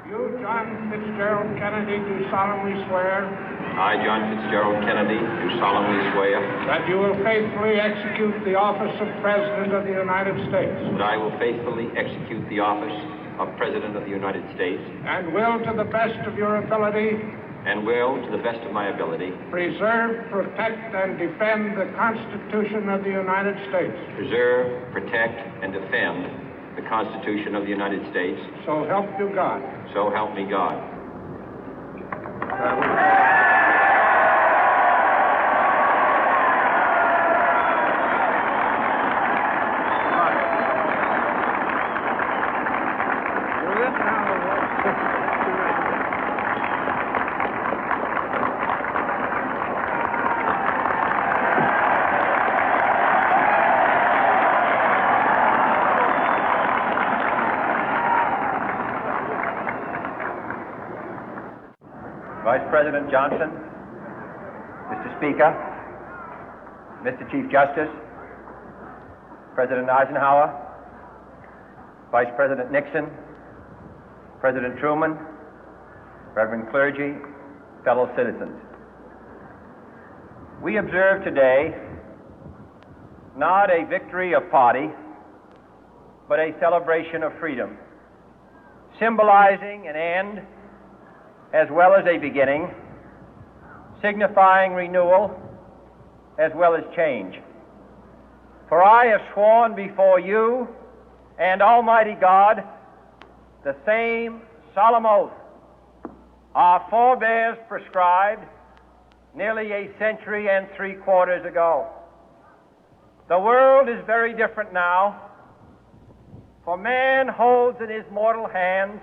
You, John Fitzgerald Kennedy, do solemnly swear I, John Fitzgerald Kennedy, do solemnly swear that you will faithfully execute the office of President of the United States that I will faithfully execute the office of President of the United States and will, to the best of your ability, and will, to the best of my ability, preserve, protect, and defend the Constitution of the United States. preserve, protect, and defend the Constitution of the United States. So help you God. So help me God. Vice President Johnson, Mr. Speaker, Mr. Chief Justice, President Eisenhower, Vice President Nixon, President Truman, Reverend clergy, fellow citizens. We observe today not a victory of party, but a celebration of freedom, symbolizing an end as well as a beginning, signifying renewal as well as change. For I have sworn before you and Almighty God the same solemn oath our forebears prescribed nearly a century and 3/4 ago. The world is very different now, for man holds in his mortal hands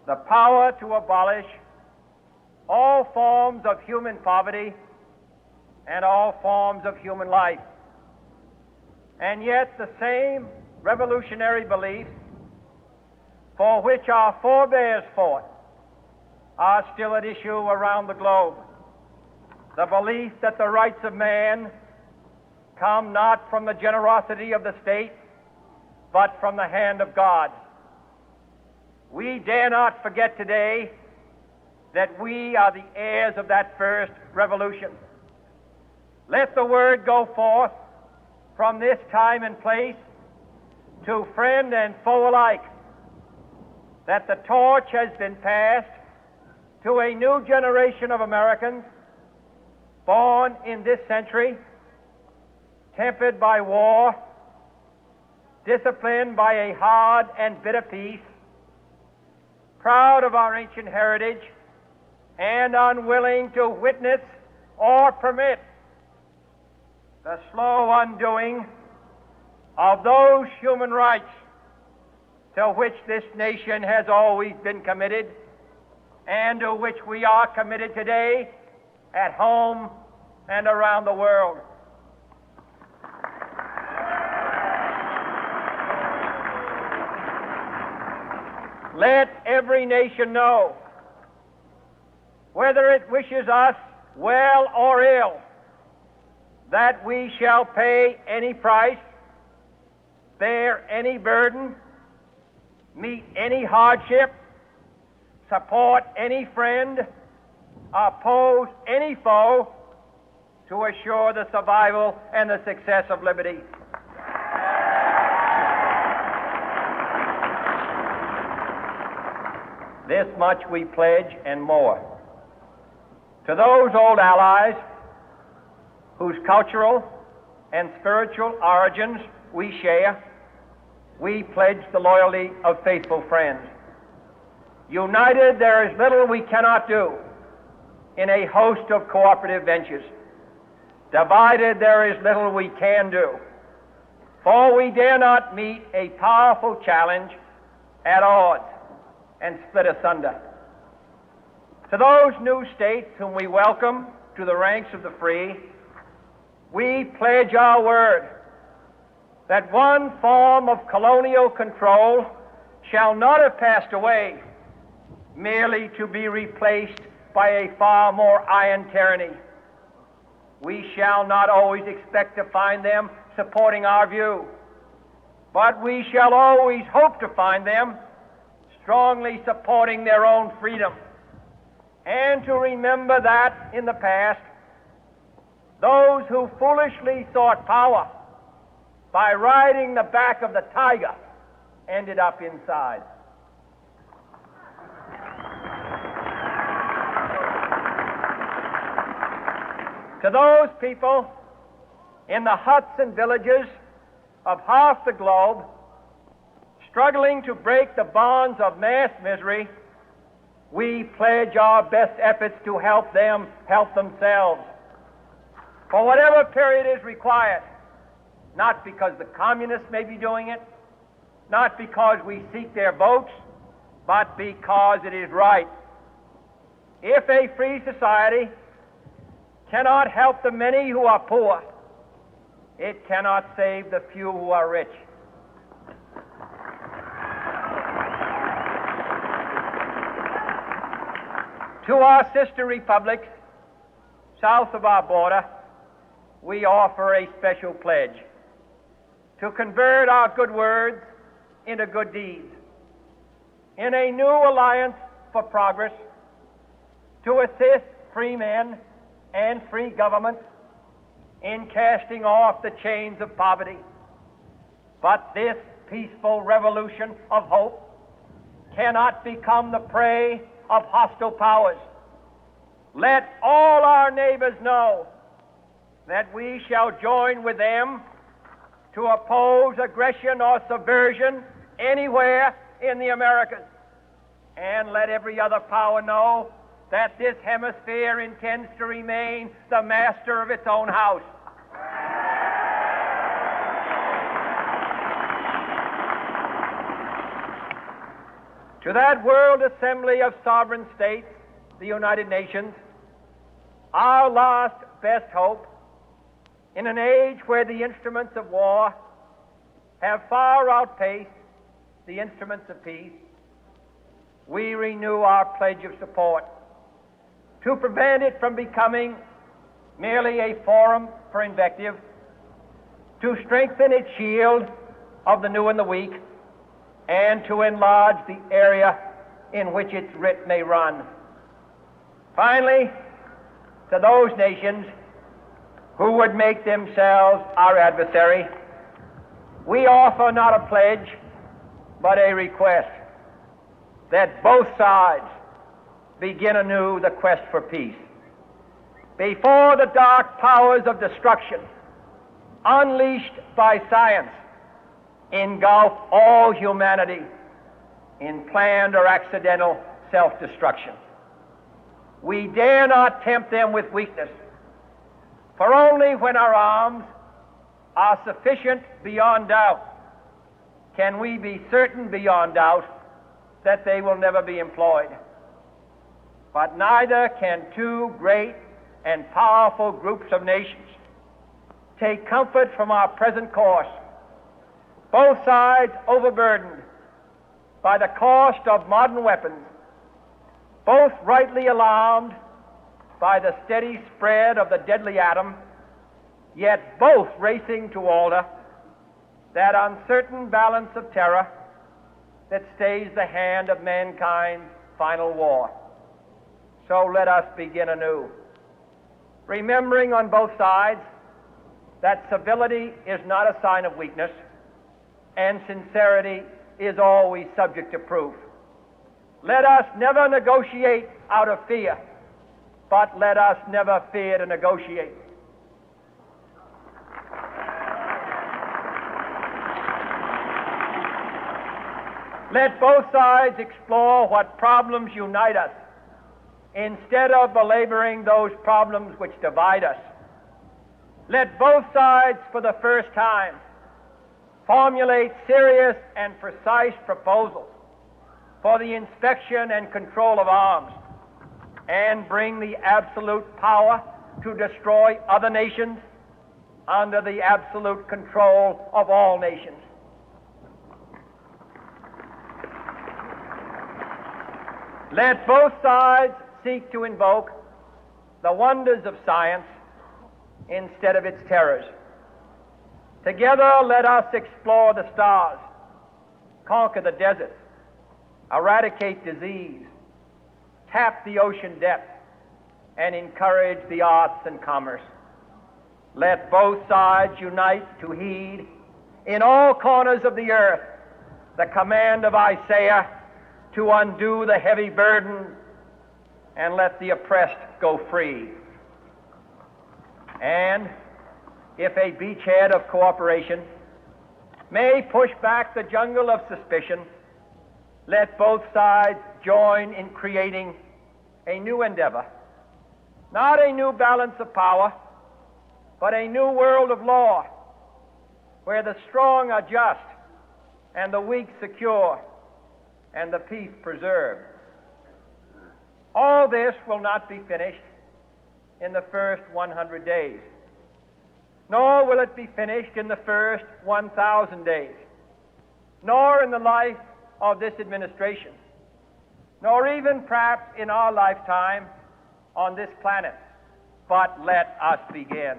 the power to abolish all forms of human poverty and all forms of human life. And yet the same revolutionary beliefs for which our forebears fought are still at issue around the globe. The belief that the rights of man come not from the generosity of the state, but from the hand of God. We dare not forget today that we are the heirs of that first revolution. Let the word go forth from this time and place to friend and foe alike that the torch has been passed to a new generation of Americans born in this century, tempered by war, disciplined by a hard and bitter peace, proud of our ancient heritage, and unwilling to witness or permit the slow undoing of those human rights to which this nation has always been committed and to which we are committed today at home and around the world. Let every nation know, whether it wishes us well or ill, that we shall pay any price, bear any burden, meet any hardship, support any friend, oppose any foe to assure the survival and the success of liberty. This much we pledge and more. To those old allies whose cultural and spiritual origins we share, we pledge the loyalty of faithful friends. United, there is little we cannot do in a host of cooperative ventures. Divided, there is little we can do, for we dare not meet a powerful challenge at odds and split asunder. To those new states whom we welcome to the ranks of the free, we pledge our word that one form of colonial control shall not have passed away, merely to be replaced by a far more iron tyranny. We shall not always expect to find them supporting our view, but we shall always hope to find them strongly supporting their own freedom, and to remember that in the past, those who foolishly sought power by riding the back of the tiger ended up inside. To those people in the huts and villages of half the globe struggling to break the bonds of mass misery, we pledge our best efforts to help them help themselves for whatever period is required, not because the communists may be doing it, not because we seek their votes, but because it is right. If a free society cannot help the many who are poor, it cannot save the few who are rich. To our sister republics south of our border, we offer a special pledge to convert our good words into good deeds, in a new alliance for progress, to assist free men and free governments in casting off the chains of poverty. But this peaceful revolution of hope cannot become the prey of hostile powers. Let all our neighbors know that we shall join with them to oppose aggression or subversion anywhere in the Americas. And let every other power know that this hemisphere intends to remain the master of its own house. To that World Assembly of Sovereign States, the United Nations, our last best hope, in an age where the instruments of war have far outpaced the instruments of peace, we renew our pledge of support to prevent it from becoming merely a forum for invective, to strengthen its shield of the new and the weak, and to enlarge the area in which its writ may run. Finally, to those nations who would make themselves our adversary, we offer not a pledge, but a request that both sides begin anew the quest for peace. Before the dark powers of destruction, unleashed by science, engulf all humanity in planned or accidental self-destruction, we dare not tempt them with weakness, for only when our arms are sufficient beyond doubt can we be certain beyond doubt that they will never be employed. But neither can two great and powerful groups of nations take comfort from our present course, both sides overburdened by the cost of modern weapons, both rightly alarmed by the steady spread of the deadly atom, yet both racing to alter that uncertain balance of terror that stays the hand of mankind's final war. So let us begin anew, remembering on both sides that civility is not a sign of weakness, and sincerity is always subject to proof. Let us never negotiate out of fear, but let us never fear to negotiate. Let both sides explore what problems unite us, instead of belaboring those problems which divide us. Let both sides, for the first time, formulate serious and precise proposals for the inspection and control of arms, and bring the absolute power to destroy other nations under the absolute control of all nations. Let both sides seek to invoke the wonders of science instead of its terrors. Together, let us explore the stars, conquer the deserts, eradicate disease, tap the ocean depth, and encourage the arts and commerce. Let both sides unite to heed in all corners of the earth the command of Isaiah to undo the heavy burden and let the oppressed go free. And if a beachhead of cooperation may push back the jungle of suspicion, let both sides join in creating a new endeavor, not a new balance of power, but a new world of law, where the strong are just and the weak secure and the peace preserved. All this will not be finished in the first 100 days, nor will it be finished in the first 1,000 days, nor in the life of this administration, nor even perhaps in our lifetime on this planet. But let us begin.